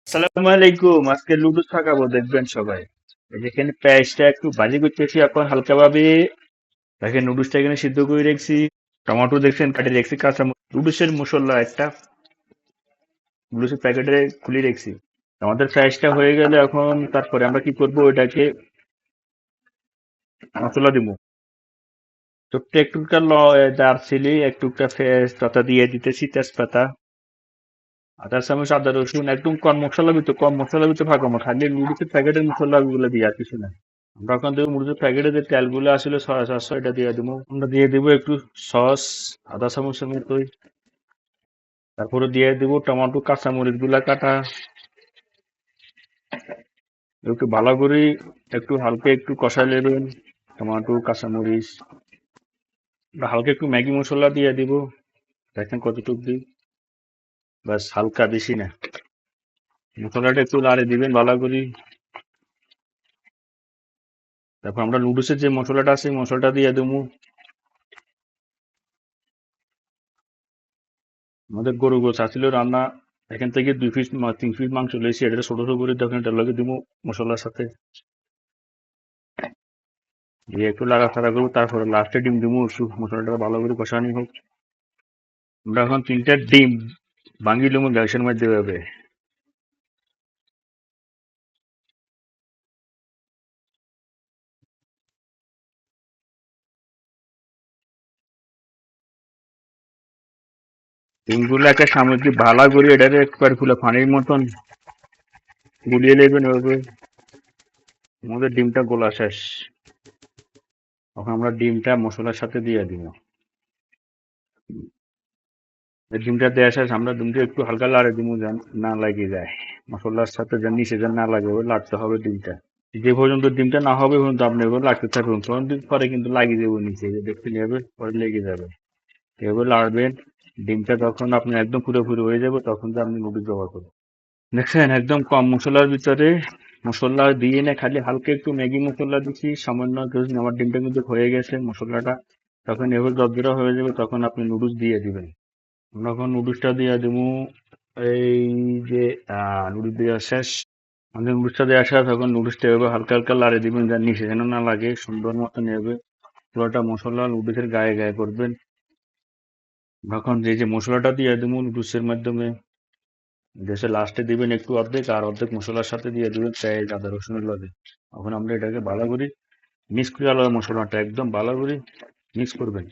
আসসালামু আলাইকুম। আজকে লুডো থাকাবো দেখবেন সবাই। এই যে এখানে পেঁয়াজটা একটু ভাজি করতেছি এখন হালকা ভাবে। দেখেন নুডলসটা এখানে সিদ্ধ করে রেখেছি। টমেটো দেখছেন কাটে রেখেছি, কাঁচা নুডলসের মশলা একটা নুডলসের প্যাকেটে খুলে রেখেছি। আমাদের পেঁয়াজটা হয়ে গেলে এখন তারপরে আমরা কি করব, ওইটাকে মশলা দিব। ছোট্ট একটুটা দারচিনি, একটুটা তেজপাতা দিয়ে দিতেছি, তেজপাতা, আদা চামচ আদা রসুন, একদম কম মশলা ভিতরে থাকবো, খালি নুডলসের প্যাকেটের মশলা গুলো দিয়ে আর কিছু না। আমরা ওখান থেকে মুরগির প্যাকেটে যে তেলগুলো আসলে সয়া সস এটা দিয়ে দিব। আমরা দিয়ে দিব একটু সস, আধা চামচের মতোই। তারপরে দিয়ে দিব টমেটো, কাঁচামরিচ গুলা কাটা। একটু ভালো করে একটু হালকা একটু কষা নেবেন। টমেটো, কাঁচামরিচ, হালকা একটু ম্যাগি মশলা দিয়ে দিব। দেখেন কতটুকু দিই, বাস হালকা, বেশি না। মশলাটা একটু লাড়ে দিবেন ভালো করে। তারপর আমরা নুডলসের যে মশলাটা আছে এই মশলাটা দিয়ে দেবো। আমাদের গরু গোছ আসলে রান্না, এখান থেকে 2 পিস 3 পিস মাংস লেছি, এটা ছোট ছোট করে তখন এটা লগে দিব মশলার সাথে দিয়ে একটু লাড়াচাড়া করবো। তারপরে লাস্টে ডিম দিব, একটু মশলাটা ভালো করে কষানি হোক। আমরা এখন 3টা ডিম ভাঙি লুমু গ্যাসের মধ্যে হবে। ডিমগুলো একটা সামগ্রী ভালো করে এটাকে একবার ফুলে পানির মতন গুলিয়ে নেবেন ওইভাবে। আমাদের ডিমটা গোলা শেষ। এখন আমরা ডিমটা মশলার সাথে দিয়ে দিব। এই ডিমটা দেওয়া শেষ, আমরা ডিমটা একটু হালকা লাড়ে দিব যেন না লাগে যায়, মশলার সাথে যেন নিচে যেন না লাগে, ওই লাড়তে হবে ডিমটা। যে পর্যন্ত ডিমটা না হবে পর্যন্ত আপনি এবার লাগতে থাকবেন, তখন দিন পরে কিন্তু লাগিয়ে যাবে নিচে, যে দেখতে নেবে পরে লেগে যাবে। এবার লাড়বেন। ডিমটা যখন আপনি একদম পুরোপুরি হয়ে যাবে তখন যে আপনি নুডলস ব্যবহার করবেন। দেখছেন একদম কম মশলার ভিতরে মশলা দিয়ে না, খালি হালকা একটু ম্যাগি মশলা দিচ্ছি সামান্য কিছু। আমার ডিমটা কিন্তু হয়ে গেছে মশলাটা, তখন এবার জর্জরা হয়ে যাবে, তখন আপনি নুডলস দিয়ে দিবেন। আমরা এখন নুডলসটা দিয়ে দেবো। এই যে নুডলস দেওয়া শেষ। আমাদের নুডলসটা দেওয়া শেষ, এখন নুডলসটা এভাবে হালকা হালকা লাড়ে দিবেন যার নিচে যেন না লাগে, সুন্দর মতো নেবে। পুরোটা মশলা নুডলসের গায়ে গায়ে করবেন। এখন যে যে মশলাটা দিয়ে দেবো নুডলসের মাধ্যমে, দেশে লাস্টে দিবেন একটু অর্ধেক, আর অর্ধেক মশলার সাথে দিয়ে দিবেন পেঁয়াজ আদা রসুনের লগে। এখন আমরা এটাকে ভালো করে মিক্স করে আলাদা, মশলাটা একদম ভালো করে মিক্স করবেন।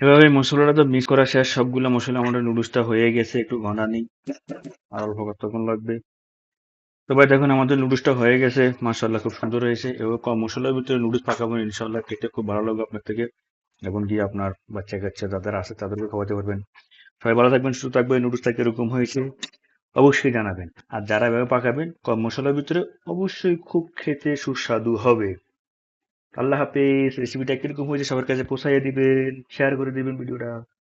এভাবে মশলাটা তো মিক্স করা শেষ, সবগুলো মশলা আমাদের নুডলসটা হয়ে গেছে, একটু ঘনা নেই, আর অল্প কতক্ষণ লাগবে। তো ভাই দেখুন আমাদের নুডলসটা হয়ে গেছে, মাশাআল্লাহ খুব সুন্দর হয়েছে। এবার কম মশলার ভিতরে নুডলস পাকাবেন, ইনশাআল্লাহ খেতে খুব ভালো লাগবে আপনার থেকে, এবং কি আপনার বাচ্চা কাচ্চা যাদের আছে তাদেরকে খাওয়াতে পারবেন। সবাই ভালো থাকবেন, সুস্থ থাকবেন। নুডলসটা কিরকম হয়েছে অবশ্যই জানাবেন। আর যারা এভাবে পাকাবেন কম মশলার ভিতরে, অবশ্যই খুব খেতে সুস্বাদু হবে। আল্লাহ হাফেজ। রেসিপিটা কিরকম হয়েছে সবার কাছে পৌঁছাইয়া দিবেন, শেয়ার করে দিবেন ভিডিওটা।